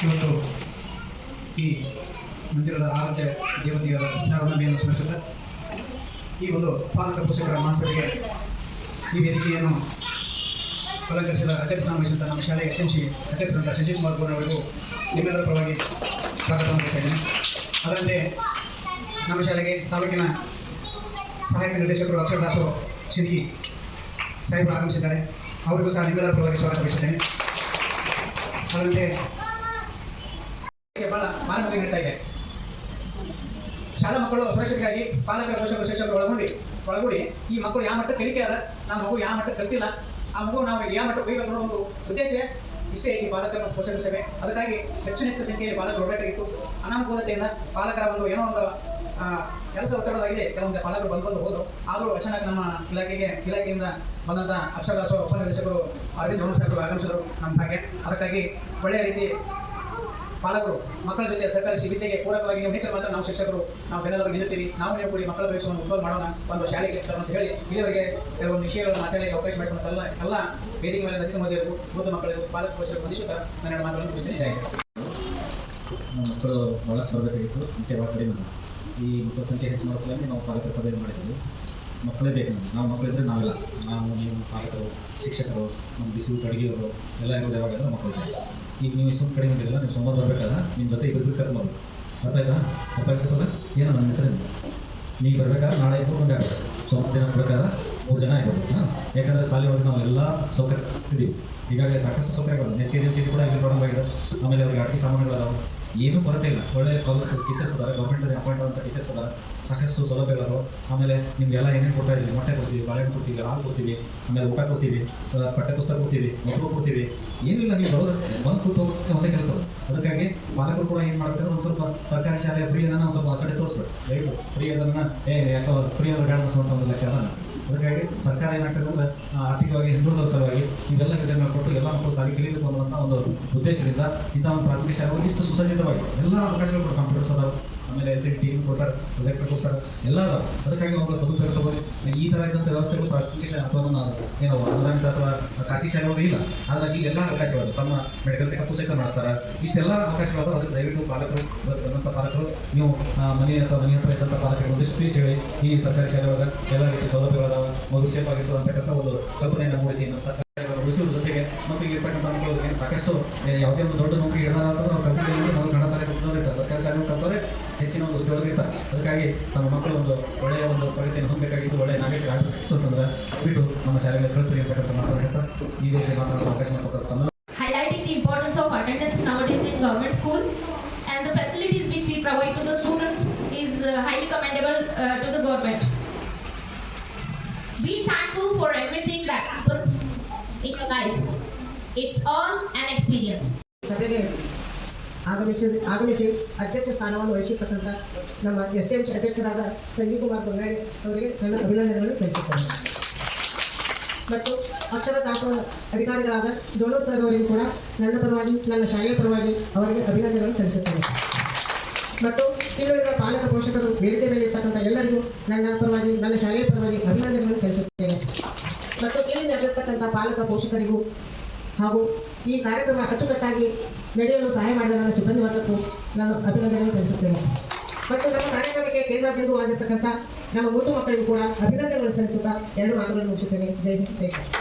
ಇವತ್ತು ಈ ಮಂದಿರದ ಆರೋಗ್ಯ ದೇವತೆಯಾದ ಶಾರದಾಂಬೆಯನ್ನು ಸ್ಮರಿಸುತ್ತಾ ಈ ಒಂದು ಪಾಲಕ ಪೋಷಕರ ಮಾಸ್ತರಿಗೆ ಈ ವೇದಿಕೆಯನ್ನು ಅಲಂಕರಿಸಿದ ಅಧ್ಯಕ್ಷನಾಮ ವಹಿಸಿದಂಥ ನಮ್ಮ ಶಾಲೆಯ SMC ಅಧ್ಯಕ್ಷರಾದ ಸಂಜೀವ್ ಕುಮಾರ್ ಗೋರ್ ಅವರಿಗೂ ನಿಮ್ಮೆಲ್ಲರ ಪರವಾಗಿ ಸ್ವಾಗತವನ್ನು ಕೊಡ್ತಾ ಇದ್ದೇನೆ. ಅದರಂತೆ ನಮ್ಮ ಶಾಲೆಗೆ ತಾಲೂಕಿನ ಸಹಾಯಕ ನಿರ್ದೇಶಕರು ಅಕ್ಷರದಾಸು ಸಿಂದಗಿ ಸಾಹೇಬರು ಆಗಮಿಸಿದ್ದಾರೆ. ಅವರಿಗೂ ಸಹ ನಿಮ್ಮೆಲ್ಲರ ಪರವಾಗಿ ಸ್ವಾಗತ ಬಯಸುತ್ತೇನೆ. ಅದರಂತೆ ಬಹಳ ಮಾನವತೆ ನೀಡ್ತಾ ಇದೆ. ಶಾಲಾ ಮಕ್ಕಳು ಸುರಕ್ಷತೆಗಾಗಿ ಪಾಲಕರ ಪೋಷಕರು ಶಿಕ್ಷಕರು ಒಳಗೂಡಿ ಈ ಮಕ್ಕಳು ಯಾವ ಮಟ್ಟಕ್ಕೆ ಕಲಿಕೆ ಅದ, ನಮ್ಮ ಮಗು ಯಾವ ಮಟ್ಟಕ್ಕೆ ಕಲ್ತಿಲ್ಲ, ಆ ಮಗು ನಾವು ಯಾವ ಮಟ್ಟಕ್ಕೆ ಹೋಗಬೇಕು ಅನ್ನೋ ಒಂದು ಉದ್ದೇಶ ಇಷ್ಟೇ ಈ ಪಾಲಕರ ಪೋಷಕರ ಸಭೆ. ಅದಕ್ಕಾಗಿ ಹೆಚ್ಚು ಸಂಖ್ಯೆಯಲ್ಲಿ ಪಾಲಕರು ಹೊರಬೇಕಾಗಿತ್ತು. ಅನಾನುಕೂಲತೆಯಿಂದ ಪಾಲಕರ ಒಂದು ಏನೋ ಒಂದು ಕೆಲಸ ಒತ್ತಡದಾಗಿದೆ. ಕೆಲವೊಂದು ಪಾಲಕರು ಬಂದು ಹೋದರು. ಆದರೂ ಅಚಾನಕ್ ನಮ್ಮ ಇಲಾಖೆಯಿಂದ ಬಂದಂಥ ಅಕ್ಷರದಾಸ ಉಪನಿರ್ದೇಶಕರು ಅರವಿಂದ್ ಧೋಣಸರು ಆಗಮಿಸಿದರು ನಮ್ಮ ಹಾಗೆ. ಅದಕ್ಕಾಗಿ ಒಳ್ಳೆಯ ರೀತಿ ಪಾಲಕರು ಮಕ್ಕಳ ಜೊತೆ ಸಹಕರಿಸಿ ವಿದ್ಯೆಗೆ ಪೂರಕವಾಗಿ ನೀವು ನೇತೃತ್ವ ಮಾತ್ರ ನಾವು ಶಿಕ್ಷಕರು ನಾವು ಬೆನ್ನೆಲುಬಾಗಿ ನಿಲ್ಲುತ್ತೀವಿ. ನಾವು ಕೂಡಿ ಮಕ್ಕಳ ಭವಿಷ್ಯವನ್ನು ಉಜ್ವಲ ಮಾಡೋಣ, ಒಂದು ಶಾಲೆಗೆ ಅಂತ ಹೇಳಿ ಇಲ್ಲಿವರೆಗೆ ಕೆಲವೊಂದು ವಿಷಯಗಳನ್ನು ಮಾತಾಡಲಿಕ್ಕೆ ಅವಕಾಶ ಮಾಡಿಕೊಂಡು ಎಲ್ಲ ವೇದಿಕೆ ಮೇಲೆ ನರೇಂದ್ರ ಮೋದಿ ಅವರು ಬುದ್ಧ ಮಕ್ಕಳಿಗೂ ಪಾಲಕ ಪೋಷಕರು ಹೊಂದಿಸುತ್ತಾ ನನ್ನ ಮಾತುಗಳನ್ನು ಮುಗಿಸ್ತೇನೆ. ಜಯ ಮಕ್ಕಳು ಭಾಳಷ್ಟು ಬರಬೇಕಾಗಿತ್ತು. ಮುಖ್ಯವಾಗಿ ಕಡಿಮೆ ಈ ಮಕ್ಕಳ ಸಂಖ್ಯೆ ಹೆಚ್ಚು ಮಾಡೋ ಸಲುವಾಗಿ ನಾವು ಪಾಲಕರ ಸಭೆಯನ್ನು ಮಾಡಿದ್ದೀವಿ. ಮಕ್ಕಳೇ ಬೇಕು ನಮಗೆ. ನಾವು ಮಕ್ಕಳಿದ್ರೆ ನಾವೆಲ್ಲ ನೀವು ಪಾಲಕರು ಶಿಕ್ಷಕರು ನಮ್ಮ ಬಿಸಿ ಊಟ ಅಡುಗೆಯವರು ಎಲ್ಲ ಇರೋದು ಯಾವಾಗಾದ್ರೆ ಮಕ್ಕಳಿದೆ. ಈಗ ನೀವು ಇಷ್ಟೊಂದು ಕಡಿಮೆ ಇದ್ದಿರಲ್ಲ, ನೀವು ಸೋಮವಾರ ಬರಬೇಕಾದ ನಿಮ್ಮ ಜೊತೆ ಇಬ್ಬರು ಕರ್ಕೊಂಡು ಬರ್ಬೇಕು. ಅರ್ಥ ಏನೋ ನನ್ನ ಹೆಸರೇನು ನೀವು ಬರ್ಬೇಕಾದ್ರೆ ನಾಳೆ 3 ಮಂದಿ ಆಗಬೇಕು. ಸೋಮವಾರ ದಿನ ಪ್ರಕಾರ 3 ಜನ ಆಗಿರ್ಬೋದು. ಯಾಕಂದರೆ ಶಾಲೆ ಒಳಗೆ ನಾವು ಎಲ್ಲ ಸೌಕರ್ಯ ಇದ್ದೀವಿ. ಈಗಾಗಲೇ ಸಾಕಷ್ಟು ಸೌಕರ್ಯಗಳು LKG ಕೂಡ ಇಲ್ಲಿ ಪ್ರಾರಂಭ. ಆಮೇಲೆ ಅವ್ರಿಗೆ ಆಟಿಕೆ ಸಾಮಾನುಗಳದಾವೆ, ಏನೂ ಕೊರತೆ ಇಲ್ಲ. ಒಳ್ಳೆಯ ಟೀಚರ್ಸ್ ಅದಾರೆ, ಗೌರ್ಮೆಂಟ್ ಅಪಾಯಿಂಟ್ ಆದಂಥ ಟೀಚರ್ಸ್ ಅದಾರೆ, ಸಾಕಷ್ಟು ಸೌಲಭ್ಯಗಳು. ಆಮೇಲೆ ನಿಮಗೆಲ್ಲ ಏನೇನು ಕೊಡ್ತಾ ಇದ್ದೀವಿ, ಮೊಟ್ಟೆ ಕೊಡ್ತೀವಿ, ಬಾಳೆಹಣ್ಣು ಕೊಡ್ತೀವಿ, ಹಾಲು ಕೊಡ್ತೀವಿ, ಆಮೇಲೆ ಊಟ ಕೊಡ್ತೀವಿ, ಪಠ್ಯಪುಸ್ತಕ ಕೊಡ್ತೀವಿ, ಮಕ್ಕಳು ಕೊಡ್ತೀವಿ. ಏನಿಲ್ಲ, ನೀವು ಬರೋದು ಬಂದು ಕೂತು ಒಂದೇ ಕೆಲಸ. ಅದಕ್ಕಾಗಿ ಪಾಲಕರು ಕೂಡ ಏನು ಮಾಡ್ಬೇಕಾದ್ರೆ ಒಂದು ಸ್ವಲ್ಪ ಸರ್ಕಾರಿ ಶಾಲೆಯ ಫ್ರೀ ಅದನ್ನು ಸ್ವಲ್ಪ ಅಸಡೆ ತೋರಿಸ್ಬೇಕು. ದಯವಿಟ್ಟು ಫ್ರೀ ಅದನ್ನು ಯಾಕೋ ಫ್ರೀ ಅಂದ್ರೆ ಬೇಡ ಅನ್ನಿಸುವಂಥ ಒಂದು ಲೆಕ್ಕ ಅದ. ಅದಕ್ಕಾಗಿ ಸರ್ಕಾರ ಏನಾಗ್ತದೆ ಅಂದ್ರೆ ಆರ್ಥಿಕವಾಗಿ ಹಿಂದುಳಿದ ಸಲುವಾಗಿ ಇವೆಲ್ಲ ಯೋಜನೆ ಮಾಡಿಕೊಟ್ಟು ಎಲ್ಲ ಮಕ್ಕಳು ಸಾಲಿ ಕಲಿಯಬೇಕು ಅನ್ನುವಂಥ ಒಂದು ಉದ್ದೇಶದಿಂದ ಇಂಥ ಒಂದು ಪ್ರಾಥಮಿಕ ಶಾಲೆ ಇಷ್ಟು ಸುಸಜ್ಜಿತವಾಗಿ ಎಲ್ಲ ಅವಕಾಶಗಳು ಕೊಡ್ತಾರೆ. ಕಂಪ್ಯೂಟರ್ಸ್ ಅದಾವೆ, ಆಮೇಲೆ LCD ಕೊಡ್ತಾರೆ, ಪ್ರೊಜೆಕ್ಟರ್ ಕೊಡ್ತಾರೆ, ಎಲ್ಲ ಅದಾವೆ. ಅದಕ್ಕಾಗಿ ಅವುಗಳ ಸದುಪಯೋಗ ತಗೋರಿ. ಈ ಥರ ಇದ್ದಂಥ ವ್ಯವಸ್ಥೆಗಳು ಪ್ರಾಥಮಿಕ ಶಾಲೆ ಅಥವಾ ಏನೋ ಅನುದಾನಿತ ಅಥವಾ ಖಾಸಗಿ ಶಾಲೆಗಳು ಇಲ್ಲ. ಹಾಗಾಗಿ ಎಲ್ಲ ಅವಕಾಶಗಳು ತಮ್ಮ ಮೆಡಿಕಲ್ ಚೆಕಪ್ ಸಹಿತ ಮಾಡಿಸ್ತಾರೆ. ಇಷ್ಟೆಲ್ಲ ಅವಕಾಶಗಳು. ಅದಕ್ಕೆ ದಯವಿಟ್ಟು ಪಾಲಕರು ಬಂದಂಥ ಪಾಲಕರು ನೀವು ಮನೆ ಹತ್ರ ಇದ್ದಂಥ ಪಾಲಕರಿಗೆ ಒಂದಿಷ್ಟು ಫೀಸ್ ಹೇಳಿ ಈ ಸರ್ಕಾರಿ ಶಾಲೆ ಒಳಗೆ ಎಲ್ಲ ರೀತಿ ಸೌಲಭ್ಯಗಳದಾವೆ, ಮಗು ಸೇಫ್ ಆಗಿರ್ತದೆ ಅಂತಕ್ಕಂಥ ಒಂದು ಕಲ್ಪನೆಯನ್ನು ಮೂಡಿಸಿ ನಮ್ಮ ಸರ್ಕಾರ ಉಳಿಸುವ ಜೊತೆಗೆ ಮತ್ತು ಇರ್ತಕ್ಕಂಥ ಮಕ್ಕಳು ಸಾಕಷ್ಟು ಯಾವುದೇ ಒಂದು ದೊಡ್ಡ ನೌಕರಿ ಇಡೋದಾರ ನಾವು ಕಲ್ತಿದ್ದೀವಿ. ನಾವು ಕನ್ನಡ ಶಾಲೆ ಕಲ್ತವ್ರು ಇರ್ತಾರೆ, ಸರ್ಕಾರಿ ಶಾಲೆ ಕಲ್ತವ್ರೆ ಹೆಚ್ಚಿನ ಒಂದು ಉದ್ಯೋಗ ಇರ್ತಾರೆ. ಅದಕ್ಕಾಗಿ ನಮ್ಮ ಮಕ್ಕಳು ಒಂದು ಒಳ್ಳೆಯ ಒಂದು ಪ್ರಗತಿಯನ್ನು ಹೊಂದಬೇಕಾಗಿದ್ದು, ಒಳ್ಳೆಯ ನಾಗರಿಕರು ಆಗಬೇಕಿತ್ತು ಅಂತಂದ್ರೆ ಬಿಟ್ಟು ನಮ್ಮ ಶಾಲೆಗೆ ಕಳಿಸ್ರಿ ಅಂತಕ್ಕಂಥ ಮಾತಾಡ್ತಾರೆ. ಈ ರೀತಿ ಮಾತಾಡೋ ಅವಕಾಶ ಮಾಡಿಕೊಡ್ತಾರೆ. Highlighting the importance of attendance nowadays in government school and the facilities which we provide to the students is highly commendable to the government. Be thankful for everything that happens in your life. It's all an experience. ಸಭೆಗೆ ಆಗಮಿಸಿ ಅಧ್ಯಕ್ಷ ಸ್ಥಾನವನ್ನು ವಹಿಸಿರ್ತಕ್ಕಂಥ ನಮ್ಮ SMC ಅಧ್ಯಕ್ಷರಾದ ಸಂಜೀವ್ ಕುಮಾರ್ ಗೋರ್ ಅವರಿಗೆ ನನ್ನ ಅಭಿನಂದನೆಗಳನ್ನು ಸಲ್ಲಿಸುತ್ತೇನೆ. ಮತ್ತು ಅಕ್ಷರ ದಾಸೋಹ ಅಧಿಕಾರಿಗಳಾದ ಡೋಣೂರ್ ಸರ್ ಅವರಿಗೂ ಕೂಡ ನನ್ನ ಪರವಾಗಿ, ನನ್ನ ಶಾಲೆಯ ಪರವಾಗಿ ಅವರಿಗೆ ಅಭಿನಂದನೆಗಳನ್ನು ಸಲ್ಲಿಸುತ್ತೇನೆ. ಮತ್ತು ಇನ್ನುಳಿದ ಪಾಲಕ ಪೋಷಕರು ವೇದಿಕೆ ಮೇಲೆ ಇರ್ತಕ್ಕಂಥ ಎಲ್ಲರಿಗೂ ನನ್ನ ಪರವಾಗಿ, ನನ್ನ ಶಾಲೆಯ ಪರವಾಗಿ ಅಭಿನಂದನೆಗಳನ್ನು ಸಲ್ಲಿಸುತ್ತೇನೆ. ಮತ್ತು ಇಲ್ಲಿ ನಡೆದಿರ್ತಕ್ಕಂಥ ಪಾಲಕ ಪೋಷಕರಿಗೂ ಹಾಗೂ ಈ ಕಾರ್ಯಕ್ರಮ ಅಚ್ಚುಕಟ್ಟಾಗಿ ನಡೆಯಲು ಸಹಾಯ ಮಾಡಿದ ನನ್ನ ಸಿಬ್ಬಂದಿ ವರ್ಗಕ್ಕೂ ನಾನು ಅಭಿನಂದನೆಯನ್ನು ಸಲ್ಲಿಸುತ್ತೇನೆ. ಮತ್ತು ನಮ್ಮ ಕಾರ್ಯಕ್ರಮಕ್ಕೆ ಕೇಂದ್ರ ಬಿಂದುವಾಗಿರ್ತಕ್ಕಂಥ ನಮ್ಮ ಮೂತು ಮಕ್ಕಳಿಗೂ ಕೂಡ ಅಭಿನಂದನೆಗಳನ್ನು ಸಲ್ಲಿಸುತ್ತಾ 2 ಮಾತುಗಳನ್ನು ಮುಗಿಸುತ್ತೇನೆ. ಜೈ ಹಿಂದ್, ಜೈ ಭಾರತ್.